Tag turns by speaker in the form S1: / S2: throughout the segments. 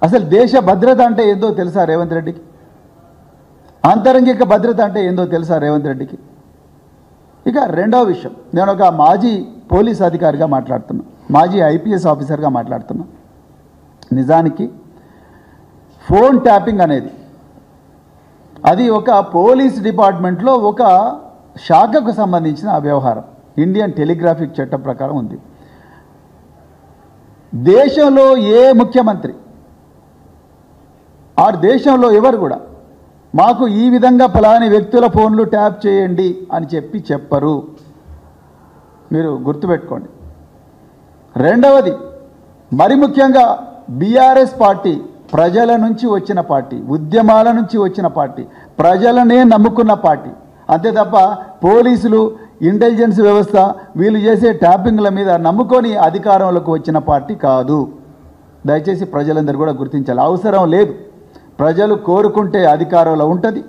S1: అసలు దేశ భద్రత అంటే ఏందో తెలుసా రేవంత్ రెడ్డికి? ఆంతరంగిక భద్రత అంటే ఏందో తెలుసా రేవంత్ రెడ్డికి? ఇక రెండవ విషయం, నేను ఒక మాజీ పోలీస్ అధికారిగా మాట్లాడుతున్నా, మాజీ ఐపీఎస్ ఆఫీసర్గా మాట్లాడుతున్నా. నిజానికి ఫోన్ ట్యాపింగ్ అనేది అది ఒక పోలీస్ డిపార్ట్మెంట్లో ఒక శాఖకు సంబంధించిన వ్యవహారం. ఇండియన్ టెలిగ్రాఫిక్ చట్టం ప్రకారం ఉంది. దేశంలో ఏ ముఖ్యమంత్రి ఆ దేశంలో ఎవరు కూడా మాకు ఈ విధంగా ఫలాని వ్యక్తుల ఫోన్లు ట్యాప్ చేయండి అని చెప్పరు. మీరు గుర్తుపెట్టుకోండి. రెండవది, మరి ముఖ్యంగా బీఆర్ఎస్ పార్టీ ప్రజల నుంచి వచ్చిన పార్టీ, ఉద్యమాల నుంచి వచ్చిన పార్టీ, ప్రజలనే నమ్ముకున్న పార్టీ. అంతే తప్ప పోలీసులు, ఇంటెలిజెన్స్ వ్యవస్థ వీళ్ళు చేసే ట్యాపింగ్ల మీద నమ్ముకొని అధికారంలోకి వచ్చిన పార్టీ కాదు. దయచేసి ప్రజలందరూ కూడా గుర్తించాలి. అవసరం లేదు. ప్రజలు కోరుకుంటే అధికారంలో ఉంటుంది,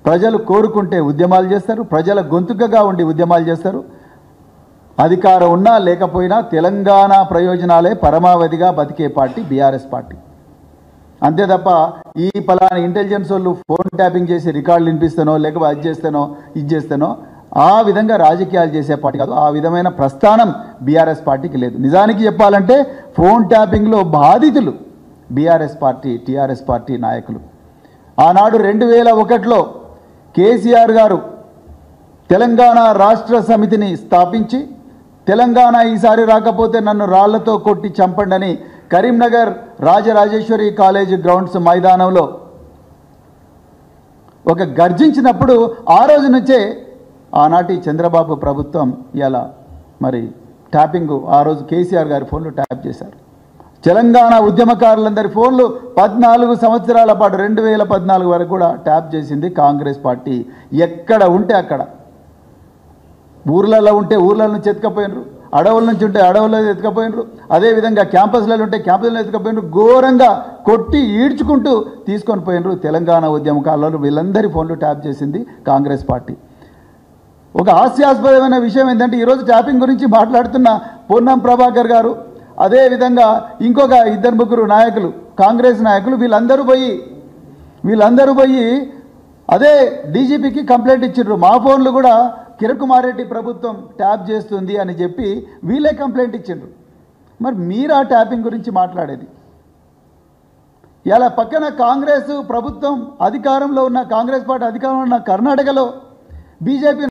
S1: ప్రజలు కోరుకుంటే ఉద్యమాలు చేస్తారు, ప్రజల గొంతుకగా ఉండి ఉద్యమాలు చేస్తారు. అధికారం ఉన్నా లేకపోయినా తెలంగాణ ప్రయోజనాలే పరమావధిగా బతికే పార్టీ బీఆర్ఎస్ పార్టీ. అంతే తప్ప ఈ పలానా ఇంటెలిజెన్స్ వాళ్ళు ఫోన్ ట్యాపింగ్ చేసి రికార్డులు వినిపిస్తానో లేకపోతే అది చేస్తానో ఇది చేస్తానో ఆ విధంగా రాజకీయాలు చేసే పార్టీ కాదు. ఆ విధమైన ప్రస్థానం బీఆర్ఎస్ పార్టీకి లేదు. నిజానికి చెప్పాలంటే ఫోన్ ట్యాపింగ్లో బాధితులు బీఆర్ఎస్ పార్టీ, టీఆర్ఎస్ పార్టీ నాయకులు. ఆనాడు 2001లో కేసీఆర్ గారు తెలంగాణ రాష్ట్ర సమితిని స్థాపించి తెలంగాణ ఈసారి రాకపోతే నన్ను రాళ్లతో కొట్టి చంపండి అని కరీంనగర్ రాజరాజేశ్వరి కాలేజ్ గ్రౌండ్స్ మైదానంలో ఒక గర్జించినప్పుడు ఆ రోజు నుంచే ఆనాటి చంద్రబాబు ప్రభుత్వం ఇలా మరి ట్యాపింగ్ ఆ రోజు కేసీఆర్ గారి ఫోన్లు ట్యాప్ చేశారు. తెలంగాణ ఉద్యమకారులందరి ఫోన్లు 14 సంవత్సరాల పాటు 2014 వరకు కూడా ట్యాప్ చేసింది కాంగ్రెస్ పార్టీ. ఎక్కడ ఉంటే అక్కడ, ఊర్లలో ఉంటే ఊర్ల నుంచి ఎత్తుకపోయినరు, అడవుల నుంచి ఉంటే అడవుల్లో ఎత్తుకపోయినరు, అదేవిధంగా క్యాంపస్లలో ఉంటే క్యాంపస్లో ఎత్తుకపోయినరు, ఘోరంగా కొట్టి ఈడ్చుకుంటూ తీసుకొని పోయినరు. తెలంగాణ ఉద్యమకారులు వీళ్ళందరి ఫోన్లు ట్యాప్ చేసింది కాంగ్రెస్ పార్టీ. ఒక హాస్యాస్పదమైన విషయం ఏంటంటే ఈరోజు ట్యాపింగ్ గురించి మాట్లాడుతున్న పొన్నం ప్రభాకర్ గారు, అదేవిధంగా ఇంకొక 2-3 నాయకులు, కాంగ్రెస్ నాయకులు, వీళ్ళందరూ పోయి అదే డీజీపీకి కంప్లైంట్ ఇచ్చిండ్రు. మా ఫోన్లు కూడా కిరణ్ కుమార్ రెడ్డి ప్రభుత్వం ట్యాప్ చేస్తుంది అని చెప్పి వీళ్ళే కంప్లైంట్ ఇచ్చిండ్రు. మరి మీరు ఆ ట్యాపింగ్ గురించి మాట్లాడేది? ఇలా పక్కన కాంగ్రెస్ ప్రభుత్వం అధికారంలో ఉన్న, కాంగ్రెస్ పార్టీ అధికారంలో ఉన్న కర్ణాటకలో బీజేపీ